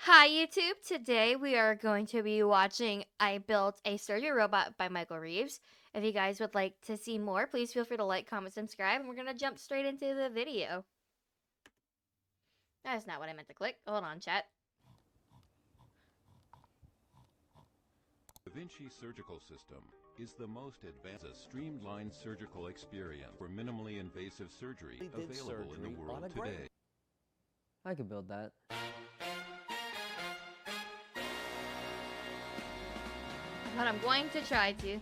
Hi YouTube, today we are going to be watching I Built a Surgery Robot by Michael Reeves. If you guys would like to see more, please feel free to like, comment, subscribe, and we're going to jump straight into the video. That's not what I meant to click. Hold on, chat. Da Vinci Surgical System is the most advanced streamlined surgical experience for minimally invasive surgery available in the world today. I could build that. But I'm going to try to.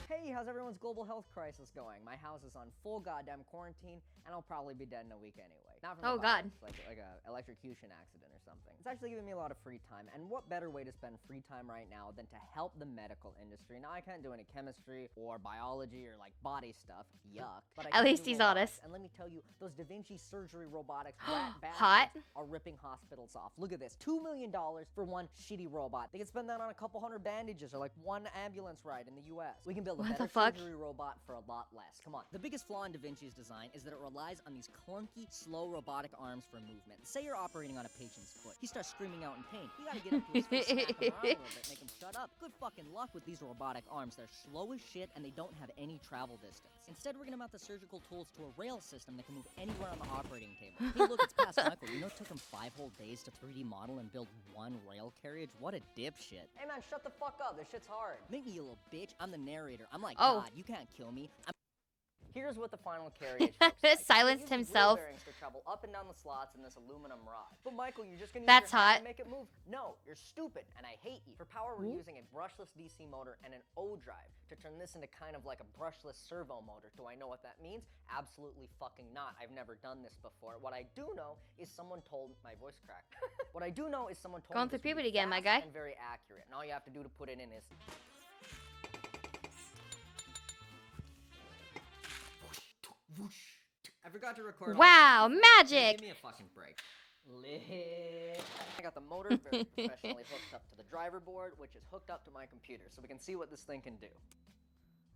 Hey, how's everyone's global health crisis going? My house is on full goddamn quarantine, and I'll probably be dead in a week anyway. Not from Oh, a God. virus, like a electrocution accident or something. It's actually giving me a lot of free time, and what better way to spend free time right now than to help the medical industry? Now, I can't do any chemistry or biology or like body stuff. Yuck. But I At can least do he's robotics, honest. And let me tell you, those Da Vinci surgery robotics rat Hot. bastards are ripping hospitals off. Look at this, $2 million for one shitty robot. They can spend that on a couple hundred bandages or like one ambulance ride in the US. We can build a What the better fuck? surgery robot for a lot less. Come on. The biggest flaw in Da Vinci's design is that it relies on these clunky, slow robotic arms for movement. Say you're operating on a patient's foot. He starts screaming out in pain. You gotta get up to his foot, smack him around a little bit, make him shut up. Good fucking luck with these robotic arms. They're slow as shit and they don't have any travel distance. Instead, we're gonna mount the surgical tools to a rail system that can move anywhere on the operating table. Hey, look, it's past Michael. You know it took him 5 whole days to 3D model and build one rail carriage? What a dipshit. Hey man, shut the fuck up. This shit's hard. Make me, you little bitch. I'm the narrator. I'm like, Oh. God, you can't kill me. Here's what the final carriage looks like. Silenced They use himself. wheel bearings to travel up and down the slots in this aluminum rod. But Michael, you're just gonna That's use your hand hot. to make it move? No, you're stupid, and I hate you. For power, we're using a brushless DC motor and an O drive to turn this into kind of like a brushless servo motor. Do I know what that means? Absolutely fucking not. I've never done this before. What I do know is someone told my voice cracked. What I do know is someone told Going me through this would puberty be again, my fast guy. and very accurate. And all you have to do to put it in is I forgot to record. Wow, Give magic! me a fucking break. Lit. I got the motor very professionally hooked up to the driver board, which is hooked up to my computer, so we can see what this thing can do.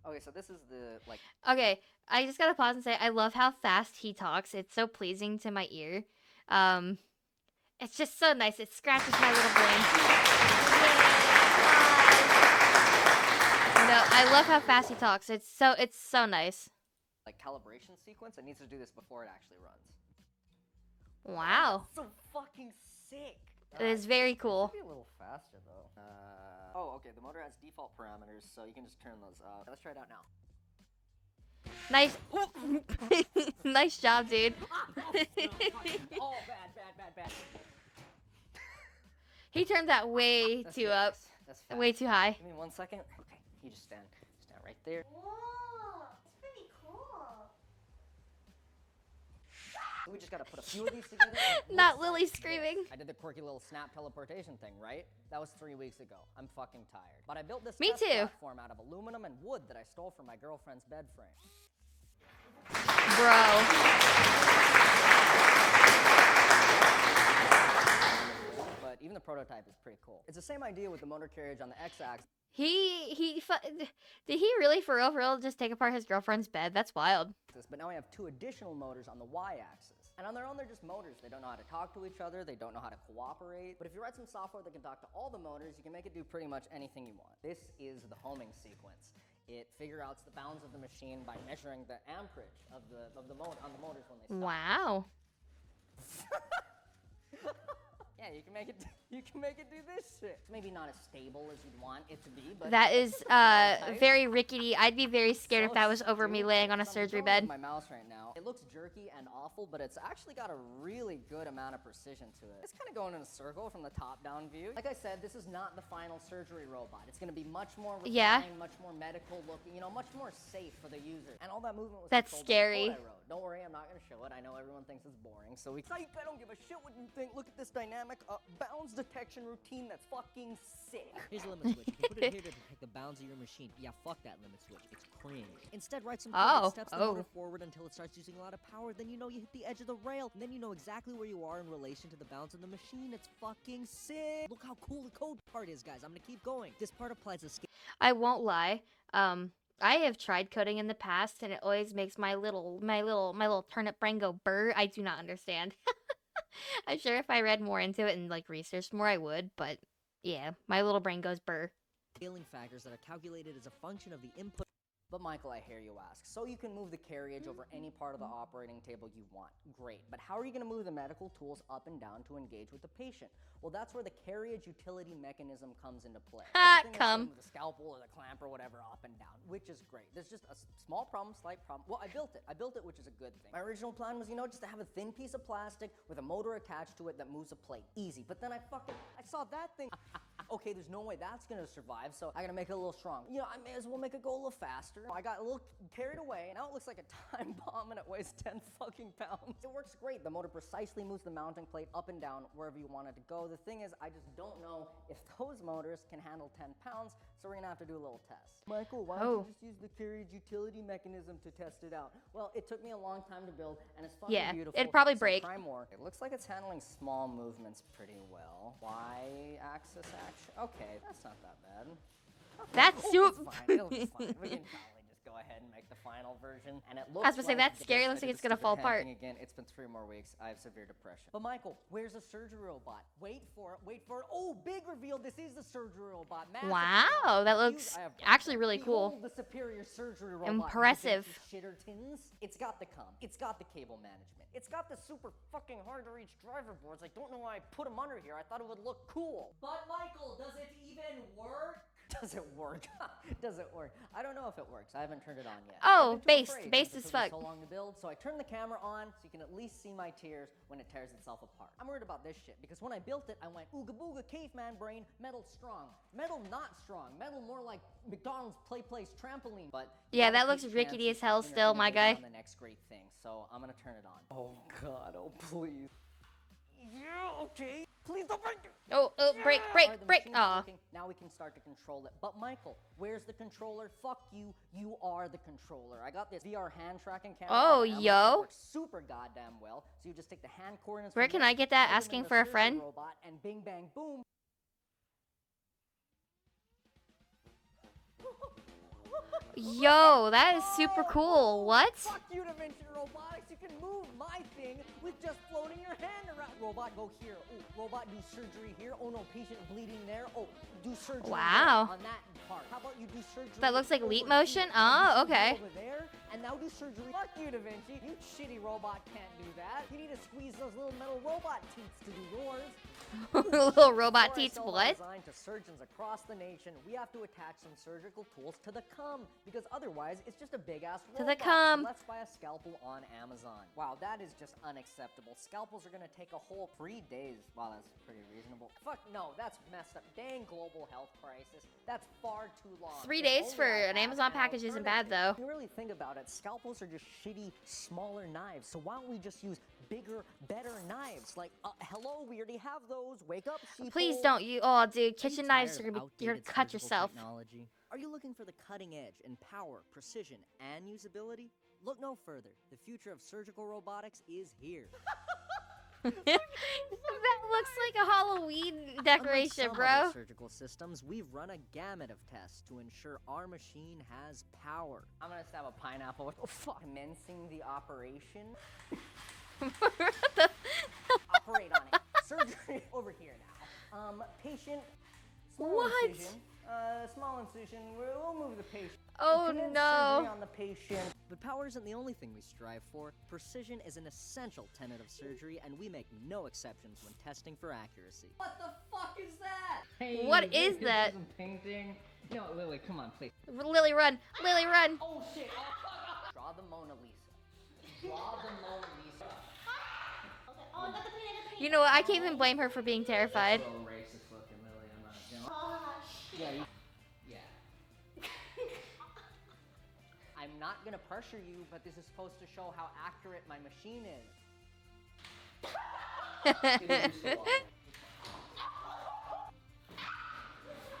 Okay, so this is the, like... Okay, I just gotta pause and say I love how fast he talks. It's so pleasing to my ear. It's just so nice. It scratches my little brain. No, I love how fast he talks. It's so nice. like calibration sequence. It needs to do this before it actually runs. Wow. That's so fucking sick. It is very cool. It should be a little faster though. Oh, okay. The motor has default parameters, so you can just turn those up. Let's try it out now. Nice. Nice job, dude. Oh, bad. He turned that way That's too good. up. That's fast. Way too high. Give me 1 second. Okay, you just stand right there. Whoa, it's pretty cool. We just gotta put a few of these together. and it Not looks Lily like screaming. this. I did the quirky little snap teleportation thing, right? That was 3 weeks ago. I'm fucking tired. But I built this Me test too. platform out of aluminum and wood that I stole from my girlfriend's bed frame. Bro. But even the prototype is pretty cool. It's the same idea with the motor carriage on the X-axis. Did he really for real just take apart his girlfriend's bed? That's wild. But now I have 2 additional motors on the Y-axis. And on their own, they're just motors. They don't know how to talk to each other. They don't know how to cooperate. But if you write some software that can talk to all the motors, you can make it do pretty much anything you want. This is the homing sequence. It figures out the bounds of the machine by measuring the amperage of the motor on the motors when they stop. Wow. Yeah, you can make it do this shit. It's maybe not as stable as you'd want it to be, but That is very rickety. I'd be very scared if that was over me laying on a surgery bed. My mouse right now. It looks jerky and awful, but it's actually got a really good amount of precision to it. It's kind of going in a circle from the top-down view. Like I said, this is not the final surgery robot. It's going to be much more refined, Yeah. much more medical looking, much more safe for the user. And all that movement was That's controlled by the scary. code I wrote. Don't worry, I'm not going to show it. I know everyone thinks it's boring, so we. Psych, I don't give a shit what you think. Look at this dynamic bounds detection routine that's fucking sick. Here's a limit switch. You can put it here to detect the bounds of your machine. Yeah, fuck that limit switch. It's cringe. Instead, write some code Oh, that steps the motor oh. forward until it starts using a lot of power. Then you know you hit the edge of the rail. And then you know exactly where you are in relation to the bounds of the machine. It's fucking sick. Look how cool the code part is, guys. I'm gonna keep going. This part applies to I won't lie. I have tried coding in the past, and it always makes my little turnip brain go burr. I do not understand. I'm sure if I read more into it and like researched more, I would. But yeah, my little brain goes burr. Scaling factors that are calculated as a function of the input. But Michael, I hear you ask. So you can move the carriage over any part of the operating table you want. Great. But how are you going to move the medical tools up and down to engage with the patient? Well, that's where the carriage utility mechanism comes into play. Ha, It's the thing that's come. gonna move the scalpel or the clamp or whatever up and down, which is great. There's just a small problem, slight problem. Well, I built it, which is a good thing. My original plan was, just to have a thin piece of plastic with a motor attached to it that moves a plate. Easy. But then I saw that thing. Okay, there's no way that's gonna survive, so I gotta make it a little strong. I may as well make it go a little faster. I got a little carried away, now it looks like a time bomb and it weighs 10 fucking pounds. It works great. The motor precisely moves the mounting plate up and down wherever you want it to go. The thing is, I just don't know if those motors can handle 10 pounds, so we're gonna have to do a little test. Michael, why don't you just use the carriage utility mechanism to test it out? Well, it took me a long time to build, and it's fucking Yeah, beautiful. it'd probably so break. try more. It looks like it's handling small movements pretty well. Y-axis action. Okay, that's not that bad. Okay. That's It's super. fine. It'll be fine. We can probably just go ahead and make the final version. And it looks I was gonna say, like that's scary. Looks like it's gonna fall apart. Again, it's been 3 more weeks. I have severe depression. But Michael, where's the surgery robot? Wait for it. Oh, big reveal. This is the surgery robot. Massive Wow, that looks I have- actually really Behold cool. the superior surgery robot. Impressive. Shittertons. It's got the comm. It's got the cable management. It's got the super fucking hard to reach driver boards. I don't know why I put them under here. I thought it would look cool. But Michael, does it even work? Does it work? Does it work? I don't know if it works. I haven't turned it on yet. Oh, I've been too based. afraid Based since as it took me fuck. so long to build, so I turned the camera on so you can at least see my tears when it tears itself apart. I'm worried about this shit because when I built it, I went ooga booga caveman brain, metal strong, metal not strong, metal more like McDonald's play place trampoline. But you Yeah, gotta that looks take rickety chances as hell when you're still, my guy. innovating on the next great thing. So I'm gonna turn it on. Oh God! Oh please. Yeah. Okay. Please don't break it. Oh, break. Alright, the machine's Aw. working. Now we can start to control it. But Michael, where's the controller? Fuck you. You are the controller. I got this VR hand tracking camera. Oh, off Amazon. yo. It works super goddamn well. So you just take the hand coordinates. Where from can this, I get that? plug them in Asking the for a surgery friend? robot, and bing bang boom. Yo, that is super cool. What? Fuck you, DaVinci Robotics. You can move my thing with just floating your hand around. Robot, go here. Oh, robot, do surgery here. Oh no, patient bleeding there. Oh, do surgery Wow. there on that part. How about you do surgery? That looks like over leap here. motion? Now Oh, do surgery okay. Over there, and now do surgery. Fuck you, DaVinci. You shitty robot can't do that. You need to squeeze those little metal robot teats to do yours. Little robot Before I teats. sell my What? design to surgeons across the nation, we have to attach some surgical tools to the cum, because otherwise it's just a big ass To robot. the cum. So let's buy a scalpel on Amazon. Wow, that is just unacceptable. Scalpels are gonna take a whole 3 days. Wow, that's pretty reasonable. Fuck no, that's messed up. Dang global health crisis. That's far too long. 3 If days only for I an had Amazon package isn't bad, though. alternative. If you really think about it, scalpels are just shitty, smaller knives. So why don't we just use bigger, better knives? Like, hello, we already have those. Wake up, sheeple. Please don't you. Oh, dude, Are you kitchen knives are tired gonna of be. You're gonna outdated cut surgical yourself. Technology? Are you looking for the cutting edge in power, precision, and usability? Look no further. The future of surgical robotics is here. That looks like a Halloween Unlike decoration, some bro. other surgical systems, we've run a gamut of tests to ensure our machine has power. I'm gonna stab a pineapple with commencing the operation. The- Operate on it. Surgery over here now. Patient. Small What? incision. Small incision. We'll move the patient. Oh, Commence no. surgery on the patient. But power isn't the only thing we strive for. Precision is an essential tenet of surgery, and we make no exceptions when testing for accuracy. What the fuck is that? Hey, What is that? Some painting. No, Lily, come on, please. Lily, run! Lily, run! Oh shit! Draw the Mona Lisa. Draw the Mona Lisa. Oh, I got the paint, I got the paint. You know what? I can't even blame her for being terrified. So racist looking, Lily. I'm not gonna. Oh, Yeah. Yeah. I'm not gonna pressure you, but this is supposed to show how accurate my machine is.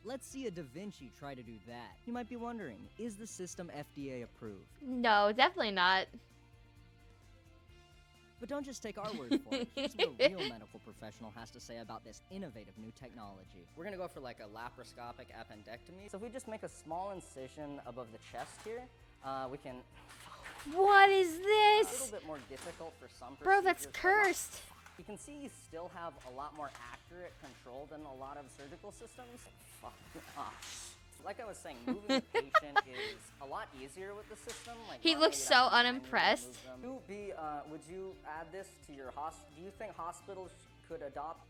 Let's see a Da Vinci try to do that. You might be wondering, is the system FDA approved? No, definitely not. But don't just take our word for it. Here's what a real medical professional has to say about this innovative new technology. We're gonna go for like a laparoscopic appendectomy. So if we just make a small incision above the chest here, we can. What is A little this? bit more difficult for some. Bro, that's procedures, but cursed. You can see you still have a lot more accurate control than a lot of surgical systems. Fuck. Like I was saying, moving the patient is a lot easier with the system. Like He looks so unimpressed. Would you add this to your do you think hospitals could adopt?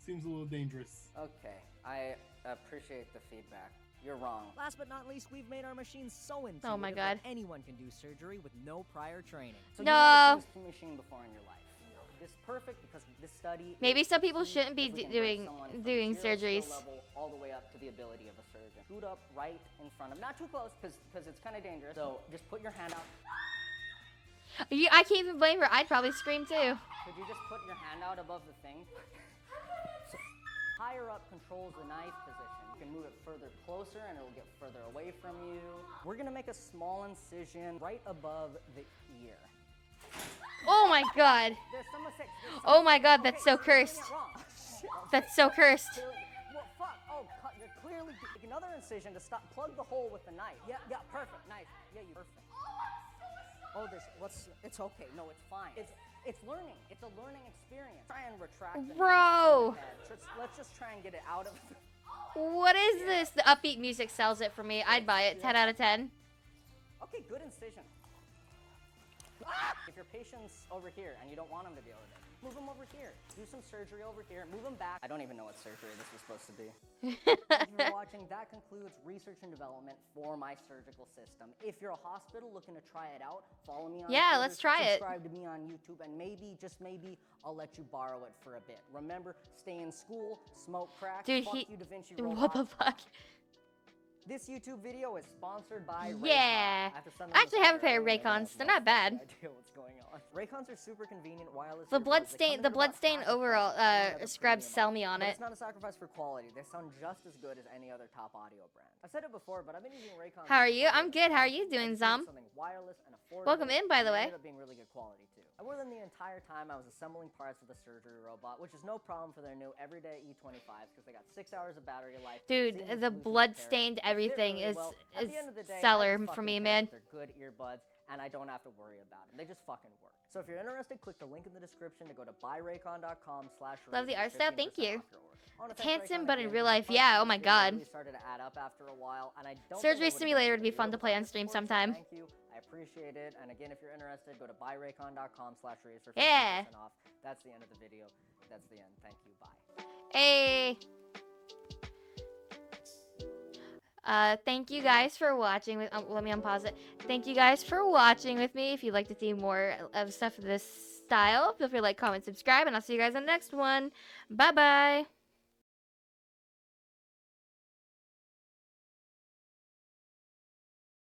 Seems a little dangerous. Okay, I appreciate the feedback. You're wrong. Last but not least, we've made our machines so intuitive Oh my God. that anyone can do surgery with no prior training. So No. you've never seen this machine before in your life. This is perfect because this study. Maybe some people see shouldn't be if we can doing bring someone from doing zero skill surgeries. level all the way up to the ability of a surgeon. Scoot up right in front of, not too close because it's kind of dangerous. So just put your hand out. I can't even blame her. I'd probably scream too. Could you just put your hand out above the thing? So, higher up controls the knife position. You can move it further closer and it will get further away from you. We're gonna make a small incision right above the ear. Oh my God. There's some mistakes. Oh my God, that's so you're getting cursed. it wrong. That's so cursed. Well, fuck. Oh, you're clearly make another incision to stop. Plug the hole with the knife. Yeah, perfect. Nice. Yeah, you perfect. Oh, it's okay. No, it's fine. It's learning. It's a learning experience. Try and retract the knife Bro. in the head. Let's just try and get it out of the... What is this? The upbeat music sells it for me. I'd buy it. 10 out of 10. Okay, good incision. If your patient's over here and you don't want him to be over there, move him over here. Do some surgery over here. Move him back. I don't even know what surgery this was supposed to be. Thank you for watching. That concludes research and development for my surgical system. If you're a hospital looking to try it out, follow me on Yeah, Twitter, let's try it. Subscribe to me on YouTube, and maybe, just maybe, I'll let you borrow it for a bit. Remember, stay in school, smoke crack, Dude, fuck you, Da Vinci what the robots. fuck? This YouTube video is sponsored by Yeah. Raycon. have to send them I actually this have a pair of letter, Raycons. I They're have not bad. no idea what's going on. Raycons are super convenient wireless. The earbuds. They come bloodstain, in the about bloodstain half the overall price of any other scrubs premium sell one. me on But it. It's not a sacrifice for quality. They sound just as good as any other top audio brand. I've said it before, but I've been using Raycons. How are you? for I'm good. How are you I doing, just needed Zom? Something wireless and affordable. Welcome in, by the and way. It ended up being really good quality too. I wore them the entire time I was assembling parts of the surgery robot, which is no problem for their new everyday E25s because they got 6 hours of battery life. Dude, seamless the Bluetooth blood-stained pairing. They fit everything really is well. At the end of the day, I seller just for fucking me, care man. that They're good earbuds, and I don't have to worry about them. They just fucking work. So if you're interested, click the link in the description to go to buyraycon.com/. Love the art style. Thank you. It's It's handsome, but in real life, yeah. Oh my God. Started to add up after a while, and I don't Surgery think I would've Simulator been would be able to fun do to it play on without stream your support, so sometime. Thank you. I appreciate it. And again, if you're interested, go to buyraycon.com/Reeves for 50% Yeah. off. That's the end of the video. That's the end. Thank you. Bye. Hey. Thank you guys for watching. Let me unpause it. Thank you guys for watching with me. If you'd like to see more of stuff of this style, feel free to like, comment, subscribe, and I'll see you guys in the next one. Bye-bye.